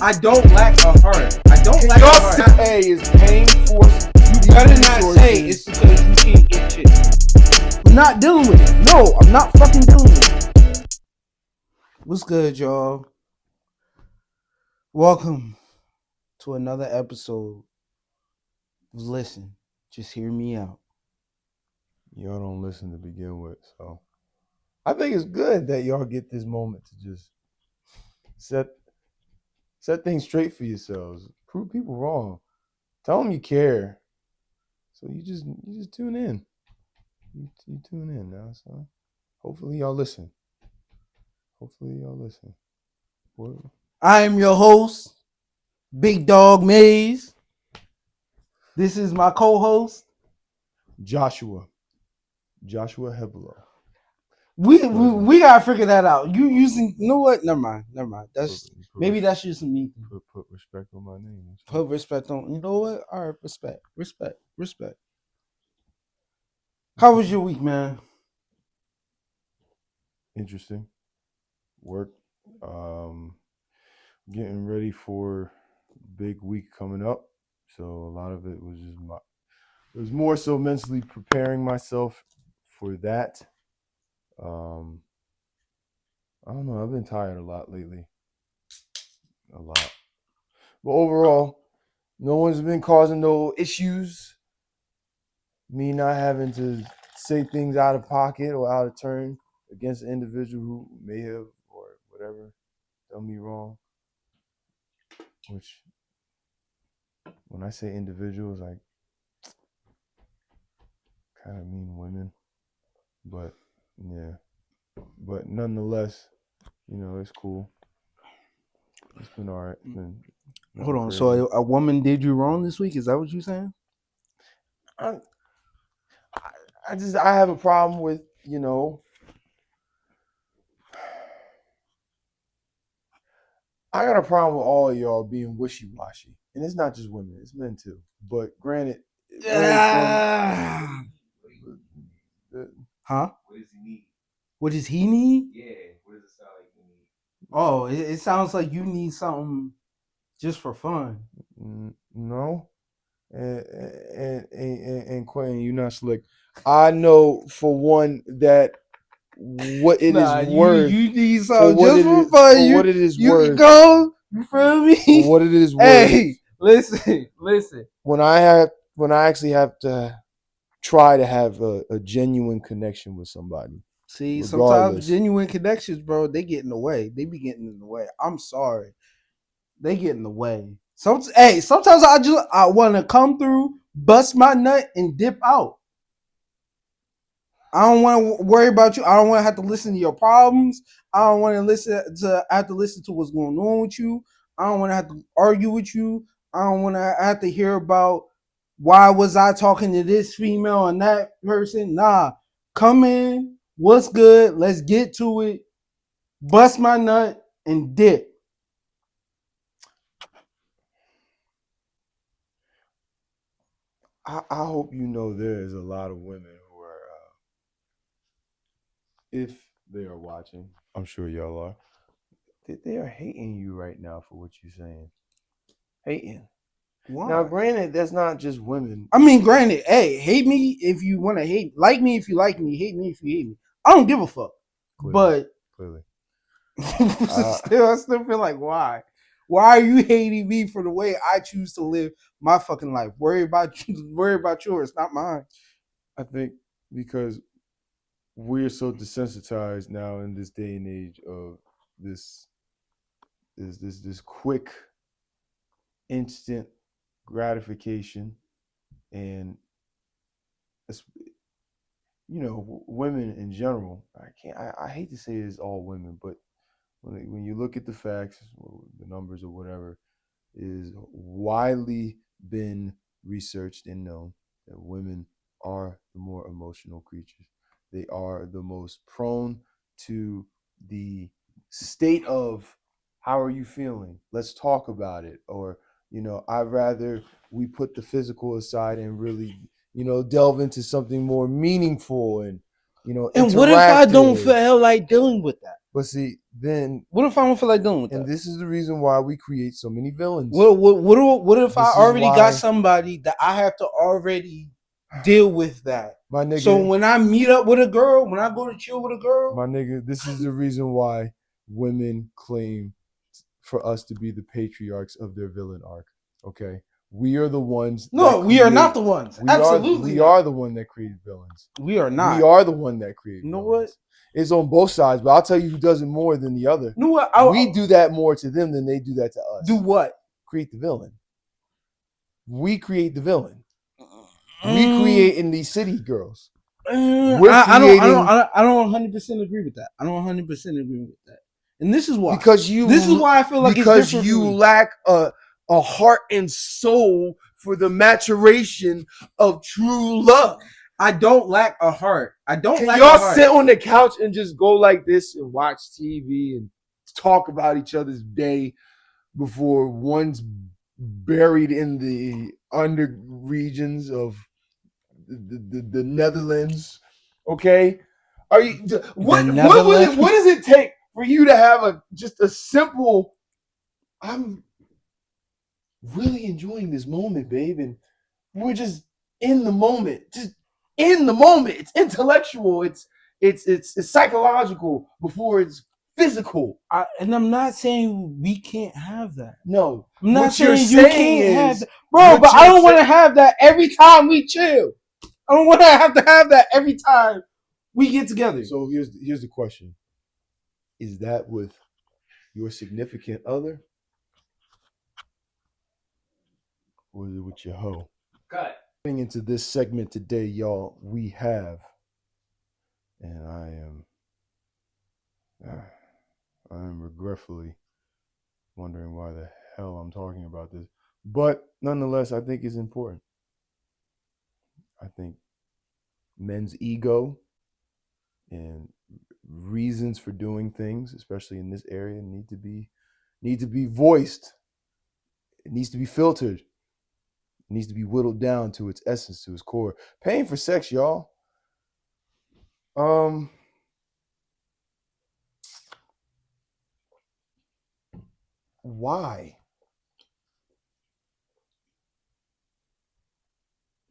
I don't lack a heart. I don't lack a heart. Your pay is paying for. You better not say it's because you can't get shit. I'm not dealing with it. No, I'm not fucking dealing with it. What's good, y'all? Welcome to another episode of Listen, Just Hear Me Out. Y'all don't listen to begin with, so I think it's good that y'all get this moment to just set things straight for yourselves. Prove people wrong. Tell them you care. So you just tune in. You tune in now, so hopefully y'all listen. What? I am your host, Big Dog Maze. This is my co-host, Joshua Hebelo. We gotta figure that out. You using you know what? Never mind. Maybe that's just me. Put respect on my name. Put respect on. You know what? All right, respect. How was your week, man? Interesting. Work. Getting ready for big week coming up. So a lot of it was it was more so mentally preparing myself for that. I don't know. I've been tired a lot lately. A lot. But overall, no one's been causing no issues. Me not having to say things out of pocket or out of turn against an individual who may have or whatever done me wrong. Which, when I say individuals, I kind of mean women. But, yeah. But nonetheless, it's cool. It's been all right. Hold on. Crazy. So a woman did you wrong this week? Is that what you're saying? I have a problem with, I got a problem with all of y'all being wishy-washy. And it's not just women, it's men too. But granted, huh? What does he need? What does he need? Yeah, what does it sound like he needs? Oh, it sounds like you need something just for fun. No. And Quentin, you're not slick. I know for one that what it is worth. You need something just for fun. For what it is you worth. Can go. You feel me? For what it is worth. Hey, listen. When I actually have to try to have a genuine connection with somebody. See, sometimes genuine connections, bro, they get in the way. They be getting in the way. I'm sorry. They get in the way. Sometimes I want to come through, bust my nut, and dip out. I don't want to worry about you. I don't want to have to listen to your problems. I don't want to have to listen to what's going on with you. I don't want to have to argue with you. I don't want to have to hear about why was I talking to this female and that person. Nah, come in. What's good? Let's get to it. Bust my nut and dip. I hope you know there's a lot of women who are, if they are watching, I'm sure y'all are, they are hating you right now for what you're saying. Hating. Why? Now, granted, that's not just women. I mean, granted, hey, hate me if you want to hate. Like me if you like me. Hate me if you hate me. I don't give a fuck. Clearly. I still feel like, why? Why are you hating me for the way I choose to live my fucking life? Worry about yours, not mine. I think because we're so desensitized now in this day and age of this quick, instant gratification, and women in general. I hate to say it's all women, but when you look at the facts, the numbers or whatever, is widely been researched and known that women are the more emotional creatures. They are the most prone to the state of, how are you feeling? Let's talk about it. Or, I'd rather we put the physical aside and really, delve into something more meaningful and, and what if I don't feel like dealing with that? But see, then, What if I don't feel like dealing with and that? this is the reason why we create so many villains. What if I This is already why- got somebody that I have to already deal with that? My nigga, So when I meet up with a girl, when I go to chill with a girl, my nigga, this is the reason why women claim for us to be the patriarchs of their villain arc. Okay, we are the ones. no, we are not the ones. Absolutely, we are the one that created villains. We are not. We are the one that created. You know villains. what? It's on both sides, but I'll tell you who does it more than the other. You know what? We do that more to them than they do that to us. Do what? Create the villain. We create the villain. We create in these city girls. I don't 100% agree with that. I don't 100% agree with that. And this is why. This is why I feel like it's because different. you lack a heart and soul for the maturation of true love. I don't lack a heart. I don't. Can lack y'all a heart. sit on the couch and just go like this and watch TV and talk about each other's day before one's buried in the under regions of the Netherlands? Okay, are you? What does it take for you to have just a simple? I'm really enjoying this moment, babe, and we're just in the moment, just in the moment. It's intellectual. It's psychological before it's physical. And I'm not saying we can't have that. No, I'm not saying you can't have that, bro. But I don't want to have that every time we chill. I don't want to have that every time we get together. So here's the question: is that with your significant other, or is it with your hoe? Cut. Getting into this segment today, y'all, we have, and I am regretfully wondering why the hell I'm talking about this, but nonetheless, I think it's important. I think men's ego and reasons for doing things, especially in this area, need to be voiced. It needs to be filtered. It needs to be whittled down to its essence, to its core. Paying for sex, y'all. Why?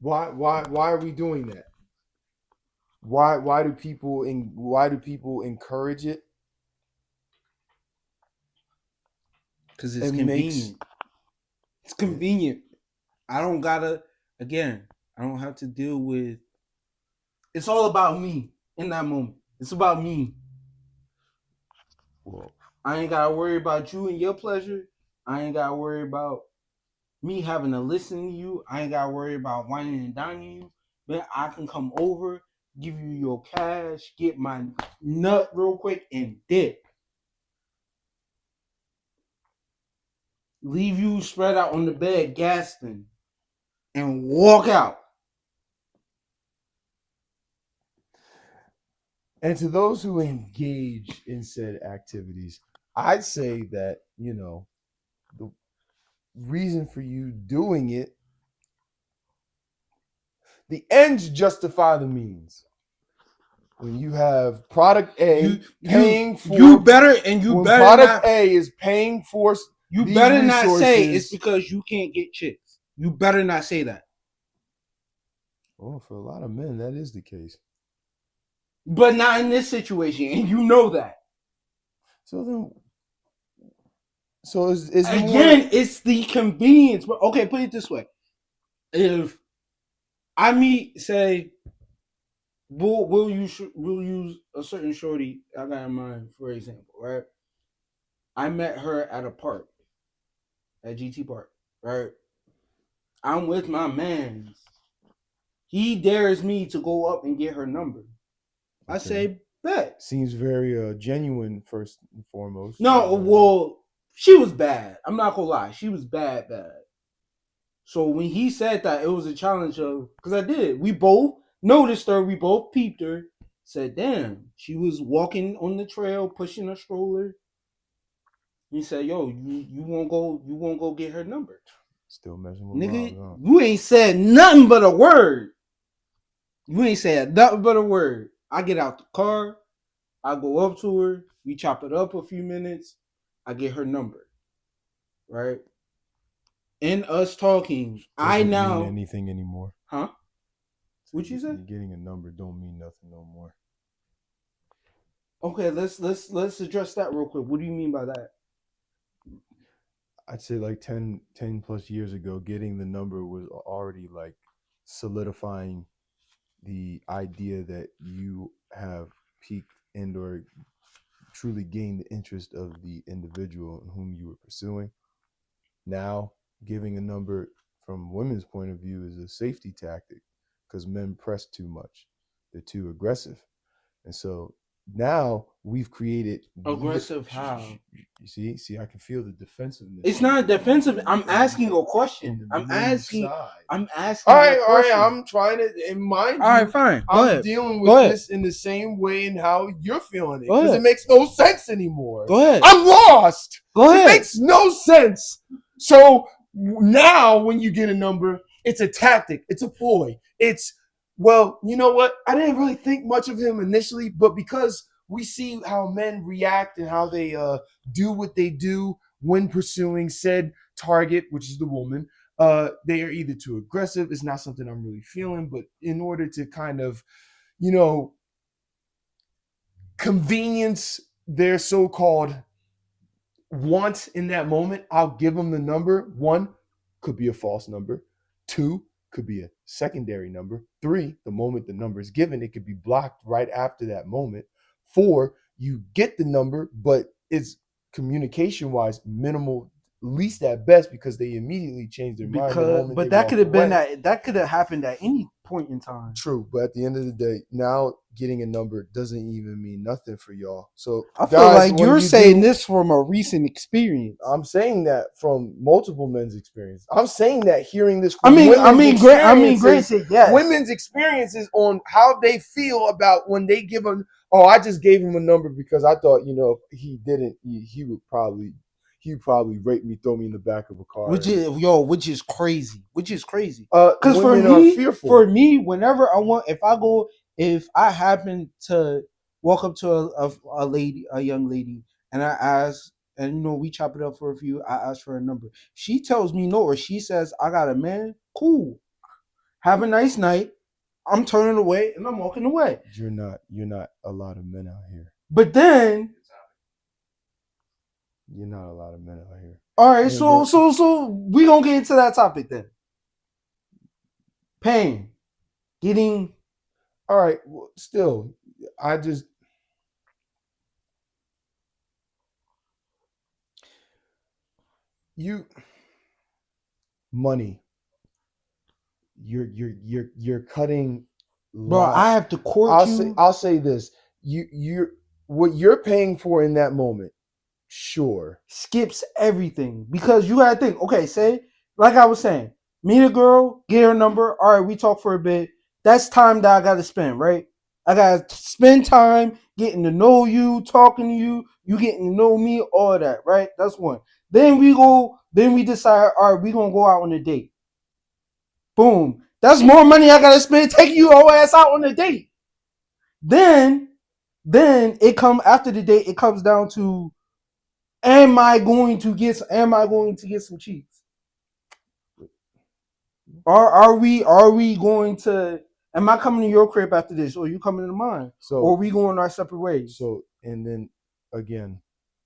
Why are we doing that? Why do people encourage it? Because it's convenient. It's convenient. I don't have to deal with. It's all about me in that moment. It's about me. Well, I ain't gotta worry about you and your pleasure. I ain't gotta worry about me having to listen to you. I ain't gotta worry about whining and dining you. But I can come over, give you your cash, get my nut real quick, and dip. Leave you spread out on the bed, gasping, and walk out. And to those who engage in said activities, I'd say that, the reason for you doing it, the ends justify the means. When you have product A paying for when product A is paying for you these better resources, not say it's because you can't get chicks. You better not say that. Oh, for a lot of men, that is the case. But not in this situation, and you know that. So is again, it's the convenience. Okay, put it this way: if I meet, say, we'll use a certain shorty I got in mind, for example, right? I met her at a park, at GT Park, right? I'm with my man. He dares me to go up and get her number. Okay. I say, bet. Seems very genuine, first and foremost. No, well, she was bad. I'm not gonna lie. She was bad. So when he said that, it was a challenge of, because I did. We both noticed her. We both peeped her. Said, damn, she was walking on the trail, pushing a stroller. He said, yo, you won't go get her number. Still messing with nigga, Rob, huh? You ain't said nothing but a word. You ain't said nothing but a word. I get out the car. I go up to her. We chop it up a few minutes. I get her number, right? In us talking, I Doesn't mean now, anything anymore. huh? What you say? Getting a number don't mean nothing no more. Okay, let's address that real quick. What do you mean by that? I'd say like 10 plus years ago, getting the number was already like solidifying the idea that you have peaked and or truly gained the interest of the individual whom you were pursuing. Now, giving a number from women's point of view is a safety tactic because men press too much. They're too aggressive. And so now we've created Aggressive how? you see, I can feel the defensiveness. It's not defensive. I'm asking a question. I'm asking. I'm asking All a right. question. I'm trying to, and mind All you, right, fine. Go I'm ahead. dealing Go with ahead. this in the same way and how you're feeling it Go because it ahead. makes no sense anymore. Go ahead. I'm lost. Go It ahead. makes no sense. So now, when you get a number, it's a tactic. It's a ploy. It's, well, you know what? I didn't really think much of him initially, but because we see how men react and how they do what they do when pursuing said target, which is the woman, they are either too aggressive. It's not something I'm really feeling, but in order to kind of, you know, convenience their so-called want in that moment, I'll give them the number. One could be a false number. Two could be a secondary number. Three, the moment the number is given, it could be blocked right after that moment. Four, you get the number, but it's communication wise minimal, least at best, because they immediately change their mind the moment But they that walk could have been away. that could have happened at any point in time. True, but at the end of the day, now getting a number doesn't even mean nothing for y'all. So I feel guys, like when you're you saying do, this from a recent experience. I'm saying that from multiple men's experience. I'm saying that hearing this I from mean, experiences, granted, yes. women's experiences on how they feel about when they give them. Oh, I just gave him a number because I thought, you know, if he didn't, he would probably rape me, throw me in the back of a car. Which is crazy. Because Women are fearful. for me, whenever I want, if I happen to walk up to a lady, a young lady, and I ask, and we chop it up for a few, I ask for a number. She tells me no, or she says I got a man. Cool. Have a nice night. I'm turning away and I'm walking away. You're not a lot of men out here. But then you're not a lot of men out here. All right, so we gonna get into that topic then. Pain, getting. All right, well, still, I just. Money. You're cutting. Bro, I have to court I'll say this. You're what you're paying for in that moment. Sure. Skips everything because you gotta think. Okay, say like I was saying, meet a girl, get her number. All right, we talk for a bit. That's time that I gotta spend, right? I gotta spend time getting to know you, talking to you, you getting to know me, all that, right? That's one. Then we decide, all right, we gonna go out on a date. Boom. That's more money I gotta spend taking you whole ass out on a date. Then it come after the date, it comes down to am I going to get some cheeks? Are we going to am I coming to your crib after this or you coming to mine? Or are we going our separate ways? So and then again,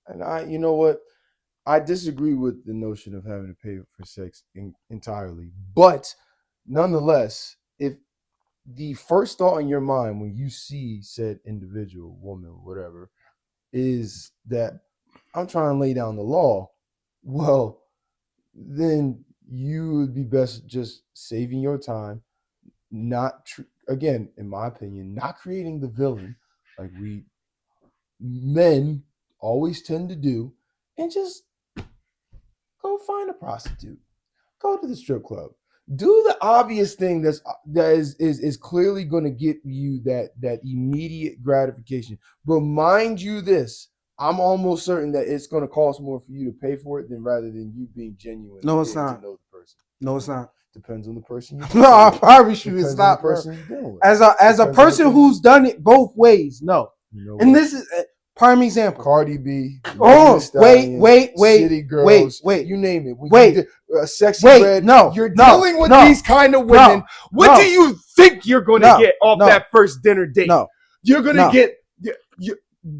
and you know what? I disagree with the notion of having to pay for sex entirely. But nonetheless, if the first thought in your mind when you see said individual, woman, whatever, is that I'm trying to lay down the law, well, then you would be best just saving your time, not again, in my opinion, not creating the villain like we men always tend to do, and just go find a prostitute, go to the strip club, do the obvious thing that is clearly going to get you that immediate gratification. But mind you, this, I'm almost certain that it's going to cost more for you to pay for it than rather than you being genuine. No, it's not. To know the person. No, it's not. Depends on the person. No, I promise you, it's not. Person you're dealing with. As a person who's done it both ways, no. And this is Prime example. Cardi B, Oh, wait, City Girls, wait. you name it. Wait, Sexy wait, Red. no, You're no, dealing with no, these kind of women. no, What no, do you think you're going to no, get off no, that first dinner date? no, You're going to no. get. You,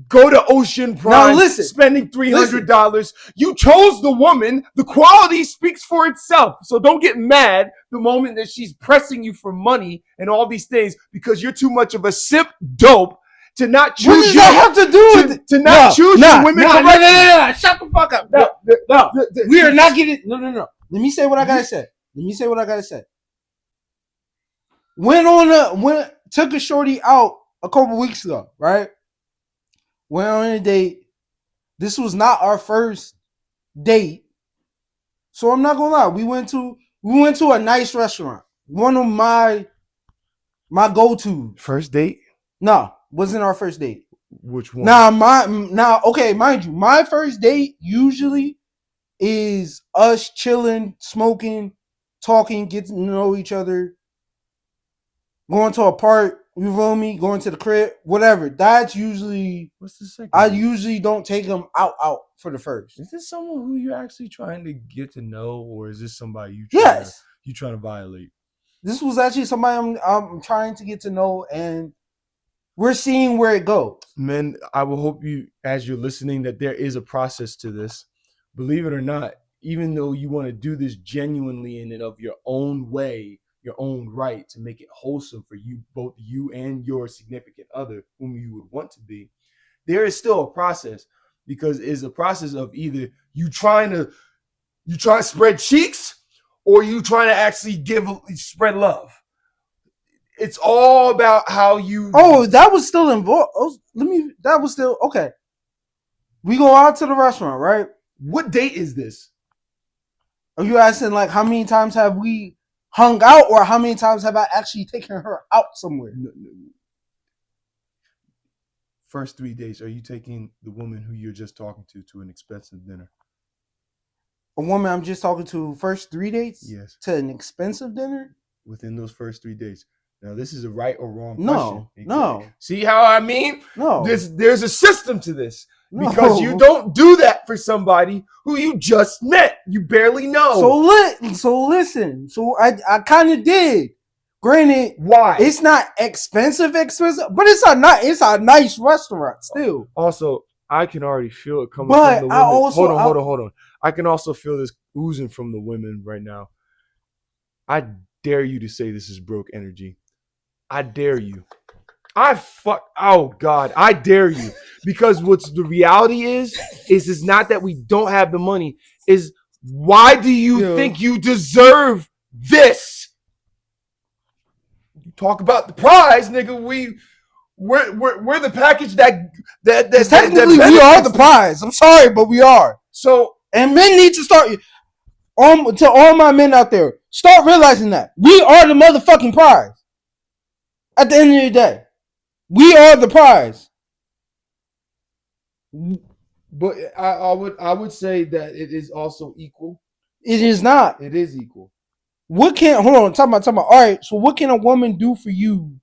go to Ocean Prime, listen. spending $300. You chose the woman. The quality speaks for itself. So don't get mad the moment that she's pressing you for money and all these things because you're too much of a simp dope to not choose. What does that have to do with it? To not choose your women correctly. No. Shut the fuck up. No. We are not getting. No. Let me say what I gotta say. Took a shorty out a couple weeks ago, right? Went on a date. This was not our first date, so I'm not gonna lie. We went to a nice restaurant. One of my go-to. First date? No, wasn't our first date. Which one? Okay, mind you, my first date usually is us chilling, smoking, talking, getting to know each other, going to a park, you feel me, going to the crib, whatever. That's usually. What's the second? I usually don't take them out for the first. Is this someone who you're actually trying to get to know, or is this somebody you trying to violate? This was actually somebody I'm trying to get to know, and we're seeing where it goes. Men, I will hope you, as you're listening, that there is a process to this. Believe it or not, even though you want to do this genuinely in and of your own way, your own right, to make it wholesome for you, both you and your significant other, whom you would want to be, there is still a process, because it's a process of either you trying to spread cheeks, or you trying to actually spread love. It's all about how you. Oh, that was still involved. That was still okay. We go out to the restaurant, right? What date is this? Are you asking like how many times have we hung out, or how many times have I actually taken her out somewhere? No. First 3 days, are you taking the woman who you're just talking to an expensive dinner? A woman I'm just talking to first 3 dates? Yes. To an expensive dinner? Within those first 3 days. Now, this is a right or wrong question. No. See how I mean? No. There's a system to this. No. Because you don't do that for somebody who you just met. You barely know. So listen. So I kind of did. Granted, why? It's not expensive, but it's a nice restaurant still. Also, I can already feel it coming from the women. Hold on. I can also feel this oozing from the women right now. I dare you to say this is broke energy. I dare you. Oh God, I dare you. Because what's the reality is not that we don't have the money. Is why do you think you deserve this? You talk about the prize, nigga. We're the package that technically we are the prize. I'm sorry, but we are. So, and men need to start. To all my men out there, start realizing that we are the motherfucking prize. At the end of the day, we are the prize. But I would say that it is also equal. It is not. It is equal. Hold on, talking about. All right, so what can a woman do for you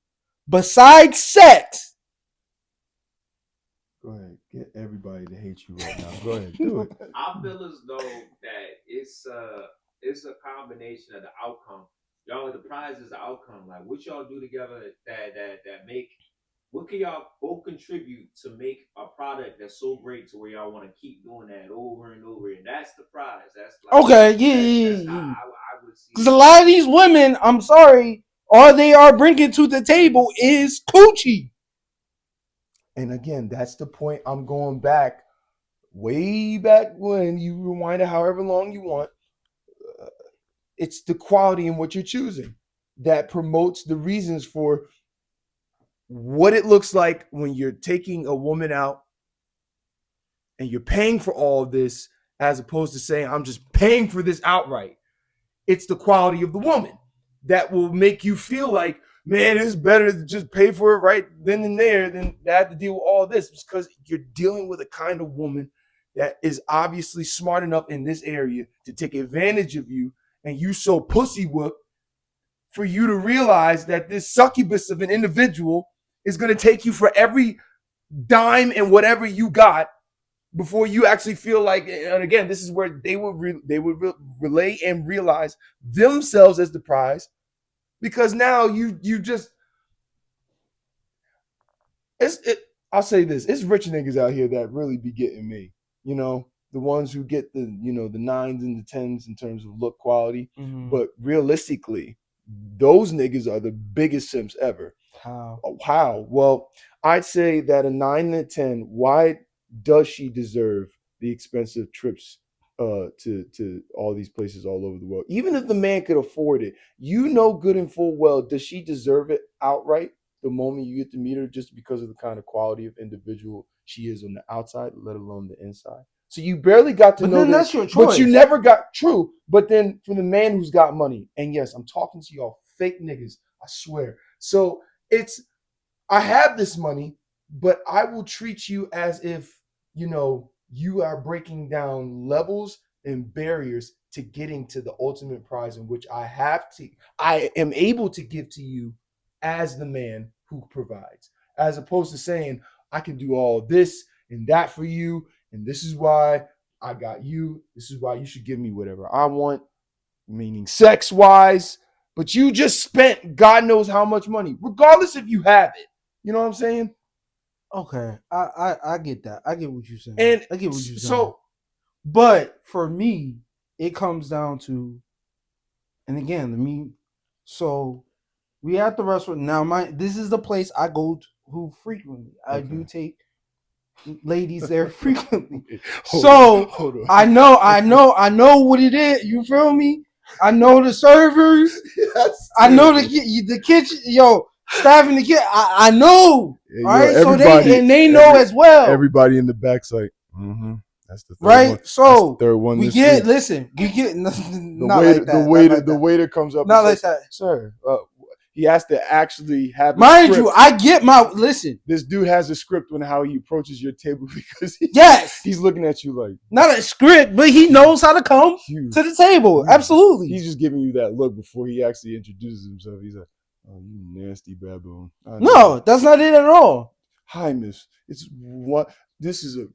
besides sex? Go ahead, get everybody to hate you right now. Go ahead, do it. I feel as though that it's a combination of the outcome. Y'all, the prize is the outcome. Like what y'all do together that make. What can y'all both contribute to make a product that's so great to where y'all want to keep doing that over and over? And that's the prize. That's like, okay, yeah. I would see. Because a lot of these women, I'm sorry, all they are bringing to the table is coochie. And again, that's the point. I'm going back, way back when you rewind it however long you want. It's the quality in what you're choosing that promotes the reasons for what it looks like when you're taking a woman out and you're paying for all of this, as opposed to saying, I'm just paying for this outright. It's the quality of the woman that will make you feel like, man, it's better to just pay for it right then and there than to have to deal with all this. It's because you're dealing with a kind of woman that is obviously smart enough in this area to take advantage of you, and you so pussy whooped for you to realize that this succubus of an individual is going to take you for every dime and whatever you got before you actually feel like. And again, this is where they would relay and realize themselves as the prize, because now you just I'll say this: it's rich niggas out here that really be getting me. You know, the ones who get the the nines and the tens in terms of look quality. Mm-hmm. But realistically, those niggas are the biggest simps ever. How? How? Well, I'd say that a 9 and a 10. Why does she deserve the expensive trips to all these places all over the world? Even if the man could afford it, good and full well, does she deserve it outright? The moment you get to meet her, just because of the kind of quality of individual she is on the outside, let alone the inside. So you barely got to But know then that, that's your but you choice. never got true. But then for the man who's got money, and yes, I'm talking to y'all fake niggas, I swear. So it's I have this money, but I will treat you as if, you are breaking down levels and barriers to getting to the ultimate prize in which I am able to give to you as the man who provides, as opposed to saying, I can do all this and that for you, and this is why I got you. This is why you should give me whatever I want, meaning sex wise, but you just spent God knows how much money, regardless if you have it. You know what I'm saying? Okay, I get that. I get what you're saying. And I get what you're saying. so, But for me, it comes down to, and again, so we at the restaurant now. This is the place I go to frequently. I do take ladies there frequently. Hold on. I know what it is. You feel me? I know the servers. I know the kitchen. Yo, staff in the kitchen. I know. Yeah, all right. So they know as well. Everybody in the back's like, that's the third right. one. So third one. We get the waiter comes up. Not and like says, that, sir. He has to actually have. Mind you, I get my listen. This dude has a script on how he approaches your table because he's looking at you like not a script, but he knows how to come to the table. Absolutely, he's just giving you that look before he actually introduces himself. He's like, "Oh, you nasty baboon." No, that's not it at all. Hi, miss. It's what this is a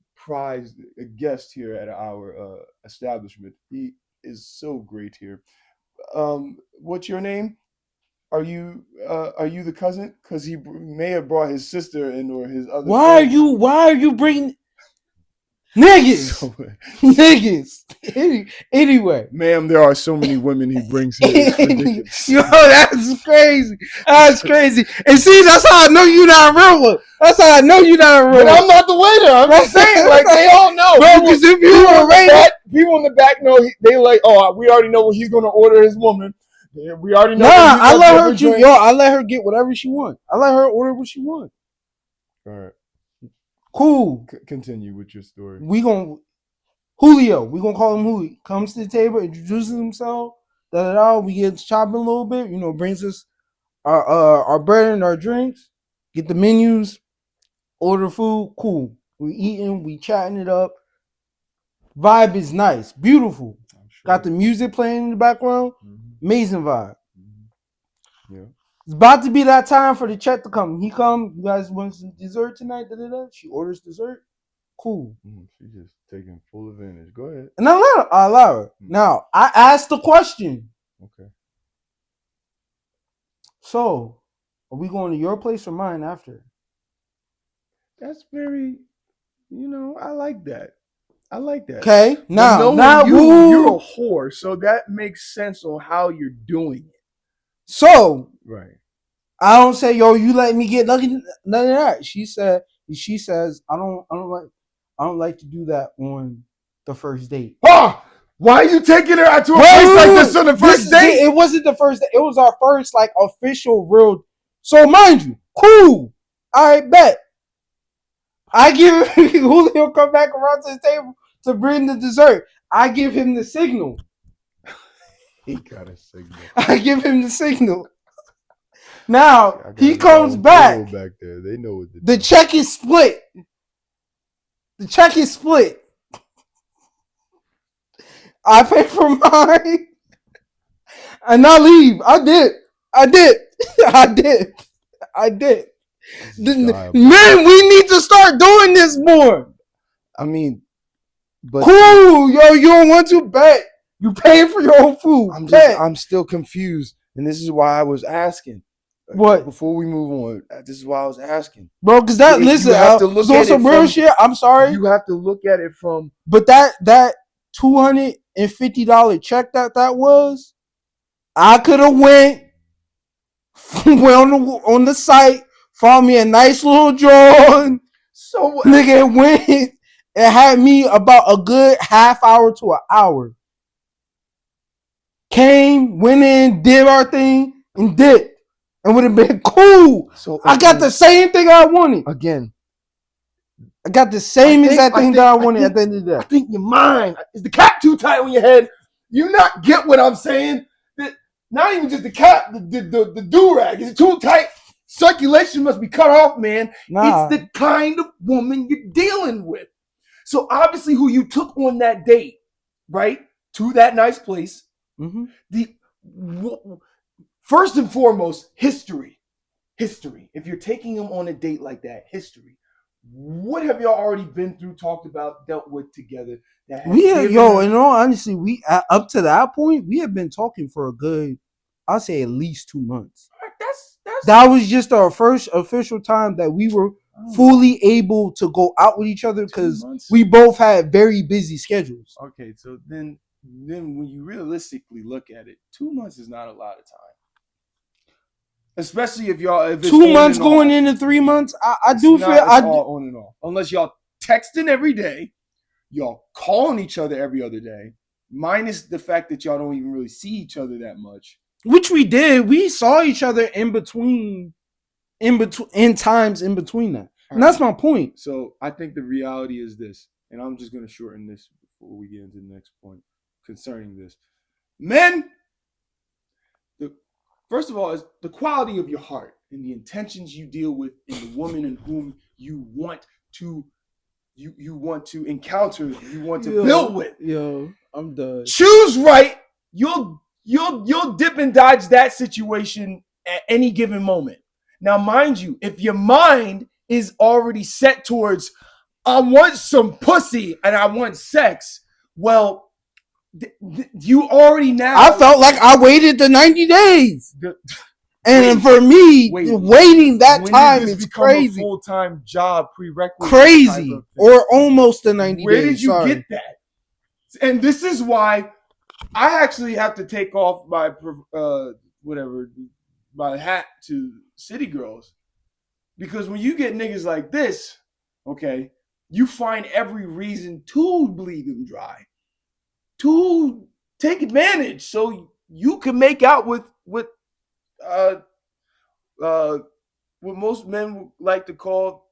guest here at our establishment. He is so great here. What's your name? Are you the cousin? Because he may have brought his sister in or his other. Why are you bringing niggas? Niggas. Anyway, ma'am, there are so many women he brings here. Yo, that's crazy. That's crazy. And see, that's how I know you're not a real one. That's how I know you're not a real one. But I'm not the waiter. I'm just saying, like they all know. Bro, because if you were rated, people in the back know. They like, oh, we already know what he's going to order his woman. We already know. I let her get whatever she wants. I let her order what she wants. All right. Cool. Continue with your story. Julio, we gonna call him Julio. Comes to the table, introduces himself. We get chopping a little bit. Brings us our bread and our drinks. Get the menus. Order food. Cool. We eating. We chatting it up. Vibe is nice, beautiful. Sure. Got the music playing in the background. Mm-hmm. Amazing vibe. Mm-hmm. Yeah. It's about to be that time for the check to come. He come. You guys want some dessert tonight? She orders dessert. Cool. She's just taking full advantage. Go ahead. And I allow her. Mm-hmm. Now I asked the question. Okay. So, are we going to your place or mine after? That's very, I like that. Okay. Now you're a whore, so that makes sense on how you're doing it. So, right. I don't say, yo, you let me get none of that. She says, I don't like to do that on the first date. Ah! Why are you taking her out to a place like this on the first date? It wasn't the first date. It was our first official real. So mind you, cool. All right, bet. I give Julio come back around to the table to bring the dessert. I give him the signal. He got a signal. I give him the signal. Now he comes back. Back there. They know what the check is split. The check is split. I pay for mine, and I leave. I did. Man, we need to start doing this more. I mean, but cool, yo, you don't want to bet. You paying for your own food. I'm still confused, and this is why I was asking. What? Before we move on, this is why I was asking, bro. Because that listen, you have to look at some real shit. I'm sorry. You have to look at it from. But that $250 check that was, I could have went on the site, found me a nice little drawing. So nigga went. It had me about a good half hour to an hour. Came, went in, did our thing, and did. And would have been cool. So again, I got the same thing I wanted. Again, I got the same exact thing that I wanted at the end of the day. I think your mind is the cap too tight on your head. You not get what I'm saying? That not even just the cap, the do-rag is too tight. Circulation must be cut off, man. Nah. It's the kind of woman you're dealing with. So obviously, who you took on that date, right, to that nice place. Mm-hmm. First and foremost, history. If you're taking them on a date like that, history. What have y'all already been through, talked about, dealt with together? In all honesty, we up to that point, we have been talking for a good, I'll say at least 2 months. That was just our first official time that we were fully able to go out with each other because we both had very busy schedules. Okay, so then when you realistically look at it, 2 months is not a lot of time. Especially if 2 months going into 3 months, I do feel all on and off. Unless y'all texting every day, y'all calling each other every other day, minus the fact that y'all don't even really see each other that much. Which we did. We saw each other in between times in between that. And that's my point. So I think the reality is this, and I'm just going to shorten this before we get into the next point concerning this. Men, first of all, is the quality of your heart and the intentions you deal with in the woman in whom you want to encounter, you want to build with. Yo, I'm done. Choose right. You'll dip and dodge that situation at any given moment. Now, mind you, if your mind is already set towards, I want some pussy and I want sex, well, you already now. I felt like I waited the 90 days. And for me, waiting that time is crazy. A full-time job prerequisite. Crazy. Or almost the 90 days. Where did you get that? And this is why I actually have to take off my my hat to city girls. Because when you get niggas like this, okay, you find every reason to bleed them dry. To take advantage so you can make out with what most men would like to call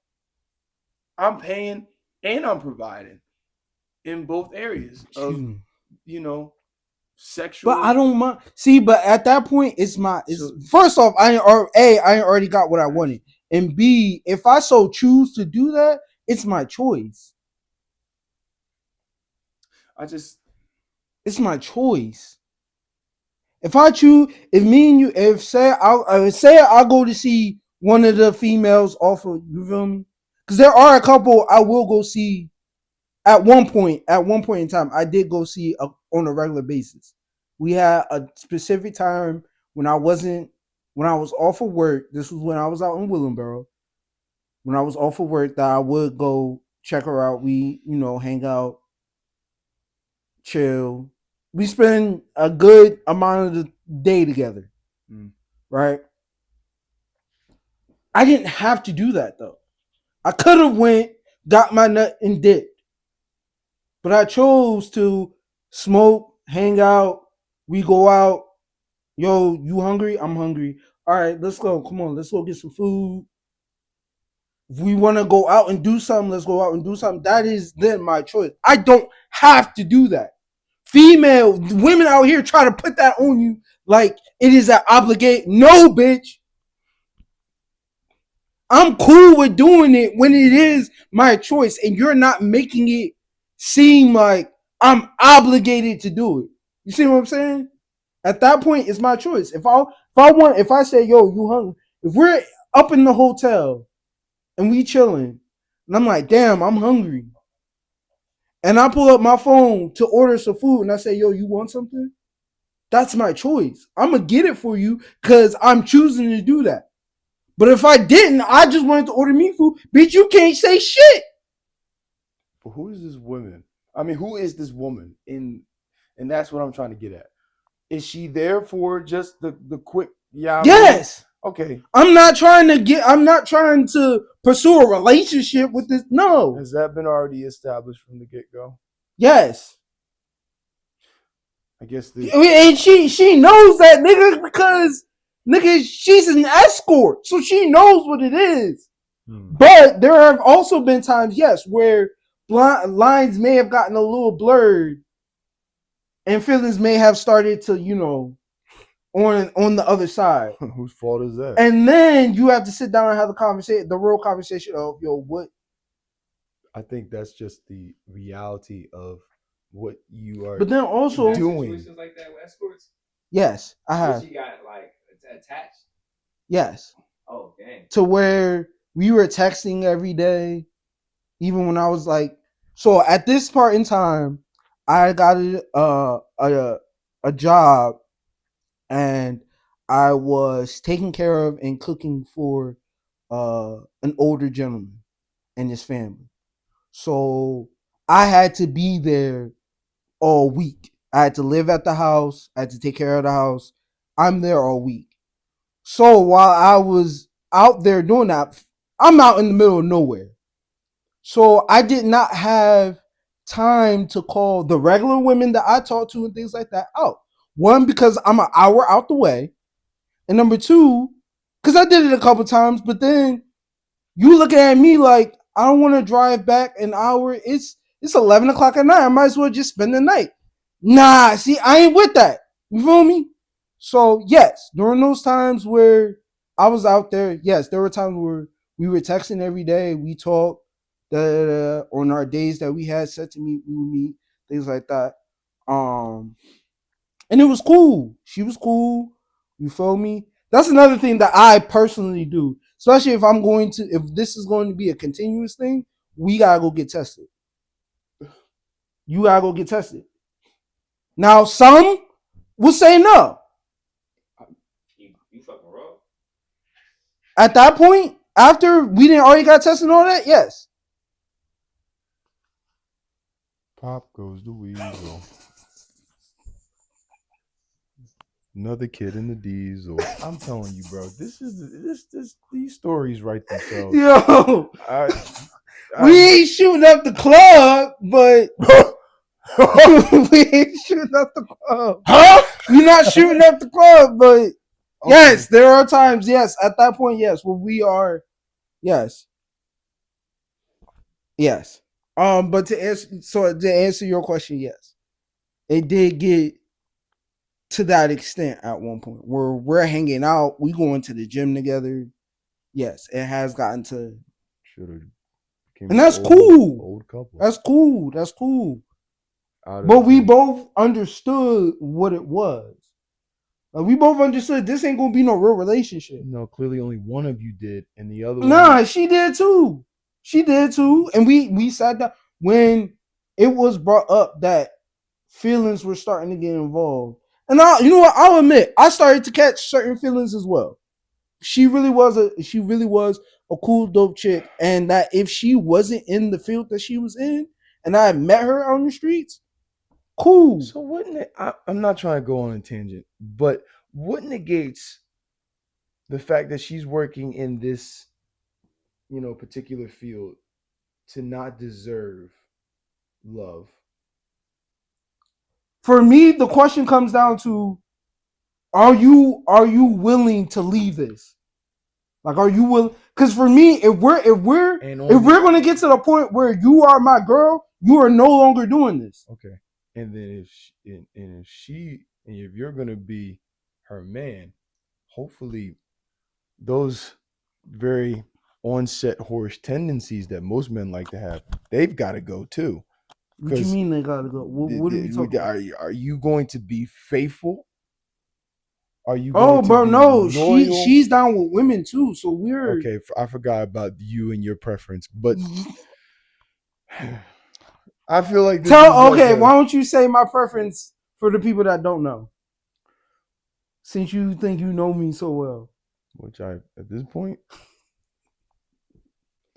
I'm paying and I'm providing in both areas of, sexual. But I don't mind. See, but at that point, first off, I ain't already got what I wanted. And B, if I so choose to do that, it's my choice. It's my choice. If I choose, say I go to see one of the females off of, you feel me? Because there are a couple I will go see at one point in time. I did go see on a regular basis. We had a specific time when I was off of work. This was when I was out in Willingboro. When I was off of work, that I would go check her out. We, hang out, chill. We spend a good amount of the day together, right? I didn't have to do that though. I could have went, got my nut and dipped, but I chose to smoke, hang out. We go out. Yo, you hungry? I'm hungry. All right, let's go. Come on, let's go get some food. If we want to go out and do something, let's go out and do something. That is then my choice. I don't have to do that. Women out here try to put that on you like it is an obligation. No, bitch. I'm cool with doing it when it is my choice and you're not making it seem like I'm obligated to do it. You see what I'm saying? At that point, it's my choice. If I say, yo, you hungry? up in the hotel and we chilling. And I'm like, damn, I'm hungry. And I pull up my phone to order some food and I say, yo, you want something? That's my choice. I'm going to get it for you because I'm choosing to do that. But if I didn't, I just wanted to order me food. Bitch, you can't say shit. But who is this woman? I mean, who is this woman? And that's what I'm trying to get at. Is she there for just the quick? Yeah, I mean, Yes. okay. I'm not trying to pursue a relationship with this. No. Has that been already established from the get go? Yes. I guess And she knows that, nigga, because nigga, she's an escort, so she knows what it is. But there have also been times, yes, where lines may have gotten a little blurred, and feelings may have started to, on the other side. Whose fault is that? And then you have to sit down and have the real conversation of, yo, what? I think that's just the reality of what you are. But then also doing situations like that with escorts. Yes, I have. She got like attached. Yes. Oh dang. To where we were texting every day, even when I was like, so at this part in time, I got a job, and I was taking care of and cooking for an older gentleman and his family. So I had to be there all week. I had to live at the house. I had to take care of the house. I'm there all week. So while I was out there doing that, I'm out in the middle of nowhere. So I did not have time to call the regular women that I talk to and things like that out. One, because I'm an hour out the way. And number two, because I did it a couple times, but then you looking at me like I don't want to drive back an hour. It's 11 o'clock at night. I might as well just spend the night. Nah, see, I ain't with that. You feel me? So yes, during those times where I was out there, yes, there were times where we were texting every day. We talked on our days that we had set to meet. We would meet, things like that. Um, and it was cool. She was cool. You feel me? That's another thing that I personally do, especially if this is going to be a continuous thing. We gotta go get tested. You gotta go get tested. Now, some will say no. You fucking raw. At that point, after we didn't already got tested and all that, yes. Pop goes the weasel. Another kid in the diesel. I'm telling you, bro. These stories write themselves. Yo, we ain't shooting up the club, but we ain't shooting up the club. Huh? We're not shooting up the club, but okay. Yes, there are times. Yes, at that point, yes, where we are. Yes, yes. But to answer your question, yes, it did get to that extent at one point where we're hanging out, we going to the gym together. Yes, it has gotten to. And that's cool. Old couple. That's cool. That's cool. But we both understood what it was. Like, we both understood this ain't gonna be no real relationship. No, clearly only one of you did, and the other one. She did too. She did too. And we sat down when it was brought up that feelings were starting to get involved. And you know what? I'll admit, I started to catch certain feelings as well. She really was a cool, dope chick. And that if she wasn't in the field that she was in, and I met her on the streets, cool. So what? I'm not trying to go on a tangent, but what negates the fact that she's working in this, particular field to not deserve love? For me, the question comes down to: Are you willing to leave this? Like, are you willing? Because for me, if we're gonna get to the point where you are my girl, you are no longer doing this. Okay. And then if you're gonna be her man, hopefully those very onset whorish tendencies that most men like to have, they've got to go too. What do you mean they gotta go? What are we talking about? Are you going to be faithful? Are you Oh, going to bro, be no, loyal? she's down with women too. So we're Okay, I forgot about you and your preference, but I feel like this is like okay. Why don't you say my preference for the people that don't know? Since you think you know me so well, which I at this point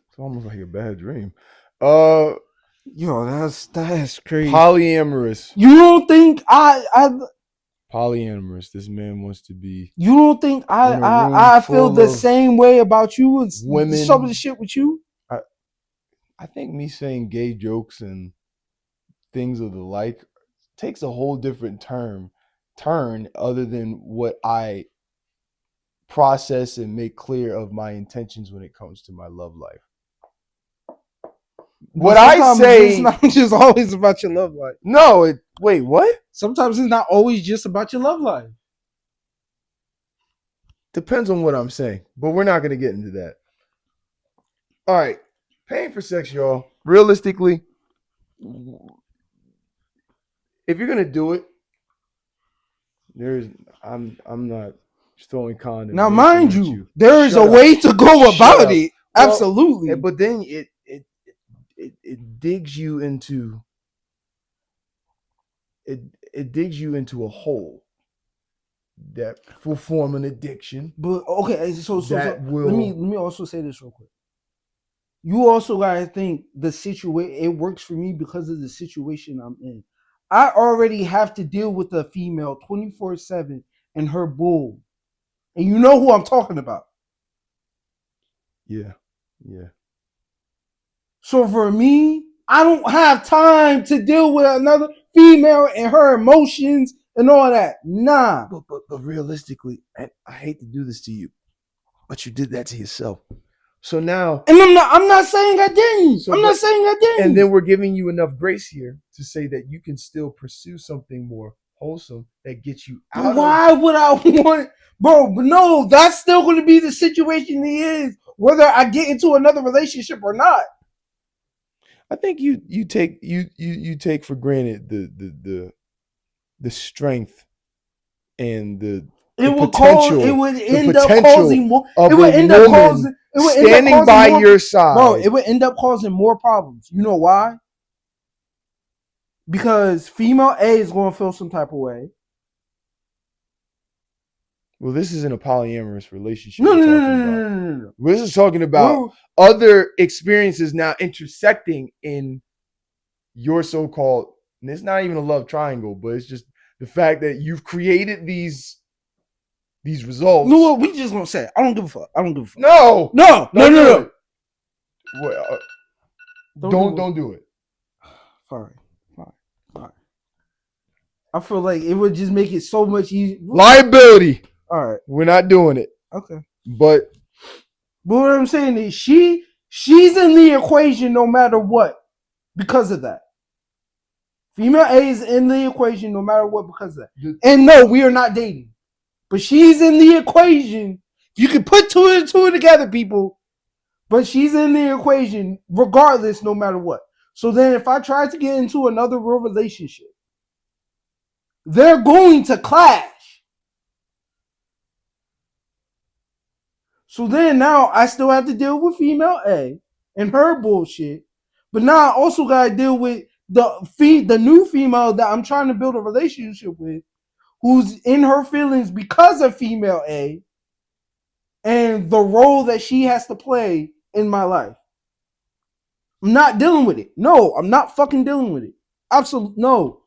it's almost like a bad dream. yo, that's crazy. Polyamorous. You don't think Polyamorous. This man wants to be you don't think in a room I feel full the of same way about you and some of the women. shit with you? I think me saying gay jokes and things of the like takes a whole different turn other than what I process and make clear of my intentions when it comes to my love life. What I say, it's not just always about your love life. No, wait, what? Sometimes it's not always just about your love life. Depends on what I'm saying, but we're not going to get into that. All right, paying for sex, y'all. Realistically, if you're gonna do it, I'm not throwing Now, condemnation mind at you, you. there is a Shut up. way to go Shut about up. it. Well, Absolutely. but then it digs you into it digs you into a hole that will form an addiction. But okay, so will let me also say this real quick. You also gotta think the situation. It works for me because of the situation I'm in. I already have to deal with a female 24/7 and her bull, and you know who I'm talking about. Yeah. So for me, I don't have time to deal with another female and her emotions and all that. Nah. But realistically, and I hate to do this to you, but you did that to yourself. So now, and I'm not saying I didn't. So, I'm not saying I didn't. And then we're giving you enough grace here to say that you can still pursue something more wholesome that gets you out. Why would I want, bro? But no, that's still going to be the situation he is, whether I get into another relationship or not. I think you take for granted the strength and the potential. It would end up causing more. It would end up causing. It would end up causing by more, your side, bro. It would end up causing more problems. You know why? Because female A is going to feel some type of way. Well, this isn't a polyamorous relationship. No. This is talking about other experiences now intersecting in your so-called, and it's not even a love triangle, but it's just the fact that you've created these results. No, we just gonna say it. I don't give a fuck. No. Well, Don't do it. Fine. I feel like it would just make it so much easier. Liability. All right. We're not doing it. Okay. But what I'm saying is she's in the equation no matter what because of that. Female A is in the equation no matter what because of that. And no, we are not dating. But she's in the equation. You can put two and two together, people. But she's in the equation regardless, no matter what. So then if I try to get into another real relationship, they're going to clash. So then now I still have to deal with female A and her bullshit. But now I also got to deal with the new female that I'm trying to build a relationship with, who's in her feelings because of female A and the role that she has to play in my life. I'm not dealing with it. No, I'm not fucking dealing with it. Absolutely no.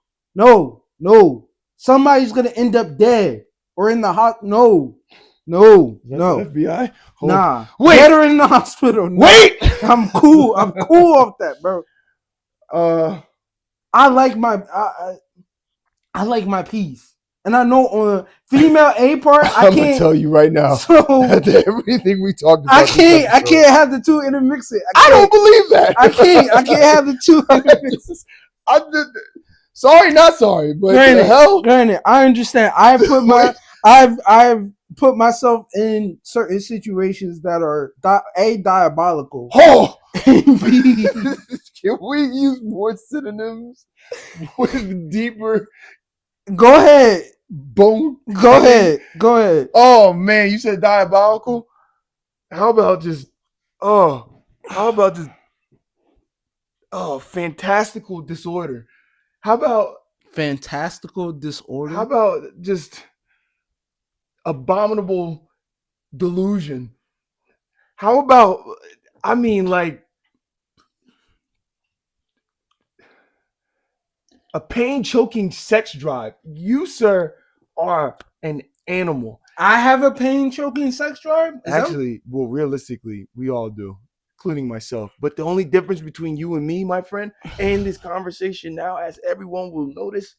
Somebody's gonna end up dead or in the hot. No. FBI. Nah. Wait. Dead or in the hospital. Nah. Wait. I'm cool off that, bro. I like my peace. And I know on female A part, I can't. I'm gonna tell you right now. So after everything we talked about, I can't have the two intermix it. I don't believe that. I can't have the two intermix. Sorry, not sorry, but granted, I understand. I've put myself in certain situations that are diabolical. Oh, can we use more synonyms with deeper? Go ahead. bone. Go ahead. Go ahead. Oh man, you said diabolical. How about just how about just fantastical disorder? How about Fantastical disorder. how about just abominable delusion? How about I mean like a pain choking sex drive? You, sir, are an animal. I have a pain choking sex drive. Actually, well, realistically, we all do, including myself. But the only difference between you and me, my friend, and this conversation now, as everyone will notice,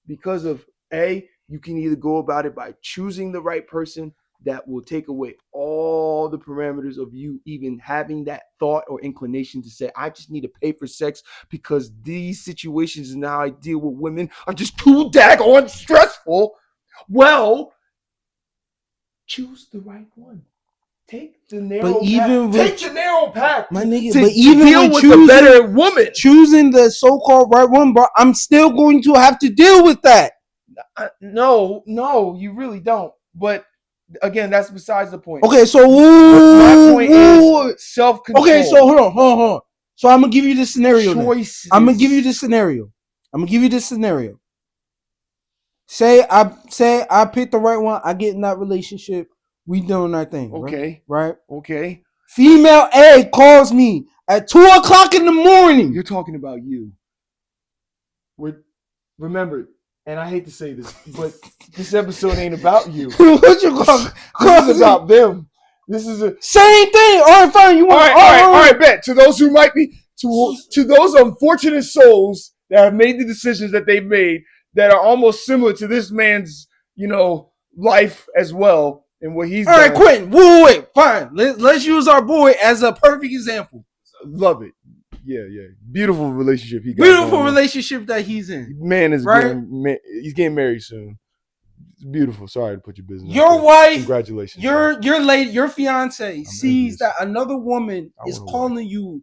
because of you can either go about it by choosing the right person that will take away all the parameters of you even having that thought or inclination to say, I just need to pay for sex because these situations and how I deal with women are just too daggone stressful. Well, choose the right one. Take the narrow path. Take the narrow path, my nigga. to But even deal with a better woman. Choosing the so-called right one, bro, I'm still going to have to deal with that. No, you really don't. But again, that's besides the point. Okay, so my point is self-control. Okay, so hold on. So I'm gonna give you this scenario. I'm gonna give you this scenario. Say I pick the right one. I get in that relationship. We doing our thing. Okay. Right. Okay. Female A calls me at 2:00 in the morning. You're talking about you. Remember, and I hate to say this, but this episode ain't about you. What you call? This is about them. This is a same thing. All right, fine. You want? All right. Bet to those who might be to those unfortunate souls that have made the decisions that they've made that are almost similar to this man's, life as well and what he's. All right, Quentin. Wait. Fine. Let's use our boy as a perfect example. Love it. Yeah. Beautiful relationship he got. Beautiful relationship that he's in. Man is he's getting married soon. It's beautiful. Sorry to put your business. Your wife, congratulations. Your fiance sees that another woman is calling you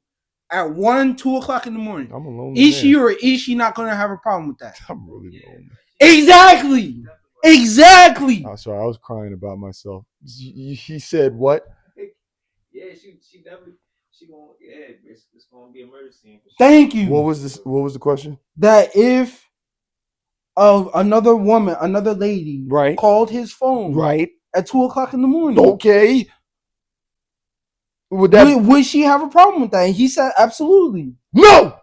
at 2:00 in the morning. I'm a lonely Is she man. or is she not gonna have a problem with that? I'm really lonely. Exactly. Oh, sorry, I was crying about myself. He said what? Yeah, she definitely. It's gonna be emergency. Thank you. What was the question? That if another woman, another lady, called his phone at 2:00 in the morning. Okay. Would she have a problem with that? And he said, absolutely. No.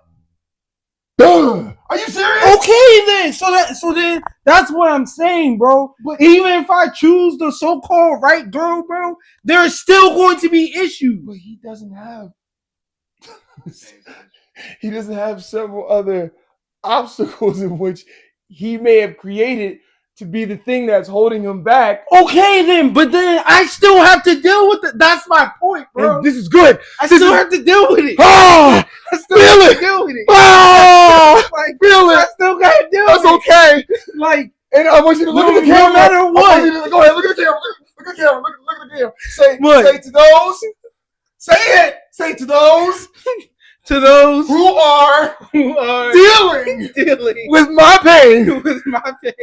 Are you serious? Okay, then. So then that's what I'm saying, bro. But even if I choose the so-called right girl, bro, there's still going to be issues. But he doesn't have. He doesn't have several other obstacles in which he may have created to be the thing that's holding him back. Okay, then, but then I still have to deal with it. That's my point, bro. And this is good. I still have to deal with it. Oh, I still have to deal with it. Oh, feel it. I still gotta deal with it. That's okay. Like, and I want you to look at the camera. No matter what. Go ahead, look at the camera. Look at the camera. Look at the camera. Say to those. Say it. Say to those. To those who are dealing with my pain.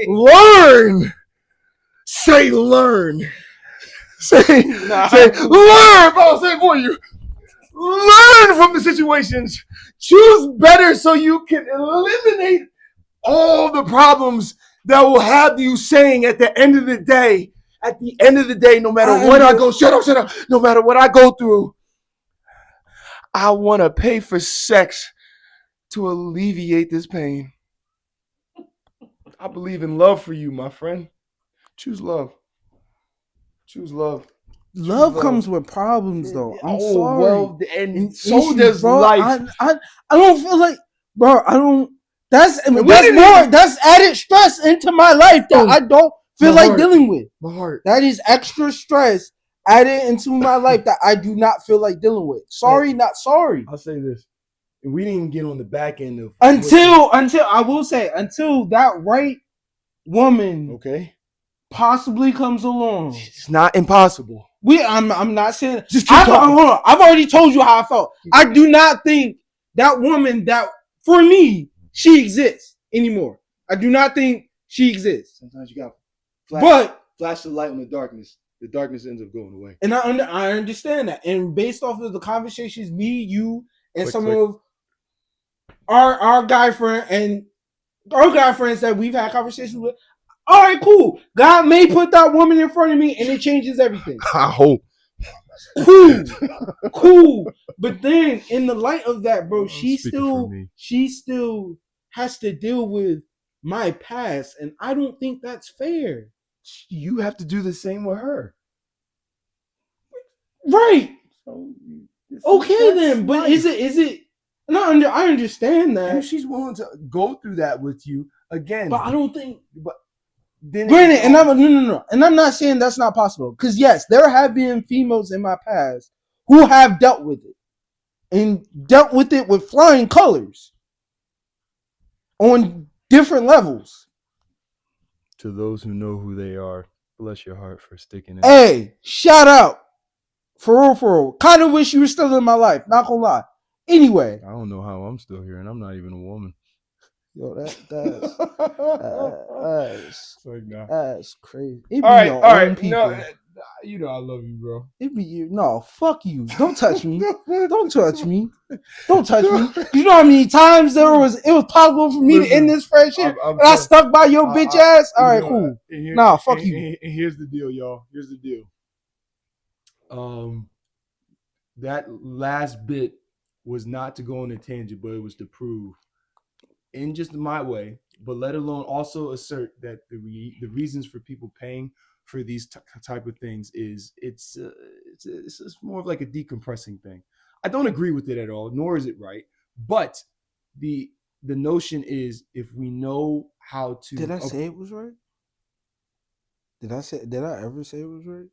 Learn. Say learn. Say learn. I'll say it for you. Learn from the situations. Choose better so you can eliminate all the problems that will have you saying at the end of the day. At the end of the day, no matter what I go, shut up. No matter what I go through, I want to pay for sex to alleviate this pain. I believe in love for you, my friend. Choose love. Choose love. Love comes with problems, though. I'm sorry. Well, and so issues, does bro. Life. I don't feel like, bro. I don't. That's added stress into my life that I don't feel like dealing with. My heart. That is extra stress added into my life that I do not feel like dealing with. Sorry, not sorry. I'll say this. We didn't even get on the back end of until I will say until that right woman possibly comes along. It's not impossible. I'm not saying just keep talking. Hold on. I've already told you how I felt. I do not think that woman that for me she exists anymore. I do not think she exists. Sometimes you got flash the light on the darkness ends up going away. And I understand that. And based off of the conversations, me, you, and some of our guy friend and our guy friends that we've had conversations with, all right, cool. God may put that woman in front of me and it changes everything. I hope. Cool. But then in the light of that, bro, she still has to deal with my past, and I don't think that's fair. You have to do the same with her. Right. So, okay then, but nice. is it no, I understand that. And if she's willing to go through that with you again. But I don't think but then granted, and no. And I'm not saying that's not possible. Because yes, there have been females in my past who have dealt with it. And dealt with it with flying colors. On different levels. To those who know who they are, bless your heart for sticking in. Hey, shout out. For real. Kind of wish you were still in my life. Not gonna lie. Anyway. I don't know how I'm still here, and I'm not even a woman. Yo, that's crazy. All right. People. No, you know I love you, bro. It be you. No, fuck you. Don't touch me. Don't touch me. Don't touch me. You know how many times it was possible for me to end this friendship, and I stuck by your bitch ass. All right, cool. Fuck you. And here's the deal, y'all. Here's the deal. That last bit was not to go on a tangent, but it was to prove, in just my way, but let alone also assert that the reasons for people paying for these type of things is it's more of like a decompressing thing. I don't agree with it at all, nor is it right. But the notion is, if we know how to. Did I say it was right? Did I ever say it was right?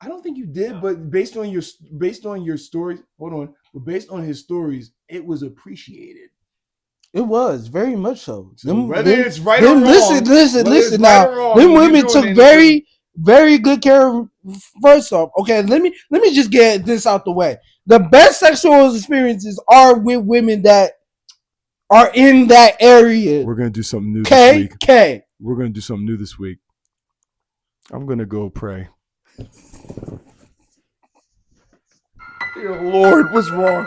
I don't think you did, but based on your stories, but based on his stories, it was appreciated. It was very much so. Whether it's right or wrong. Listen now. Them women took very, very good care of. First off, okay, let me just get this out the way. The best sexual experiences are with women that are in that area. We're gonna do something new this week. We're gonna do something new this week. I'm gonna go pray. Dear Lord, what's wrong?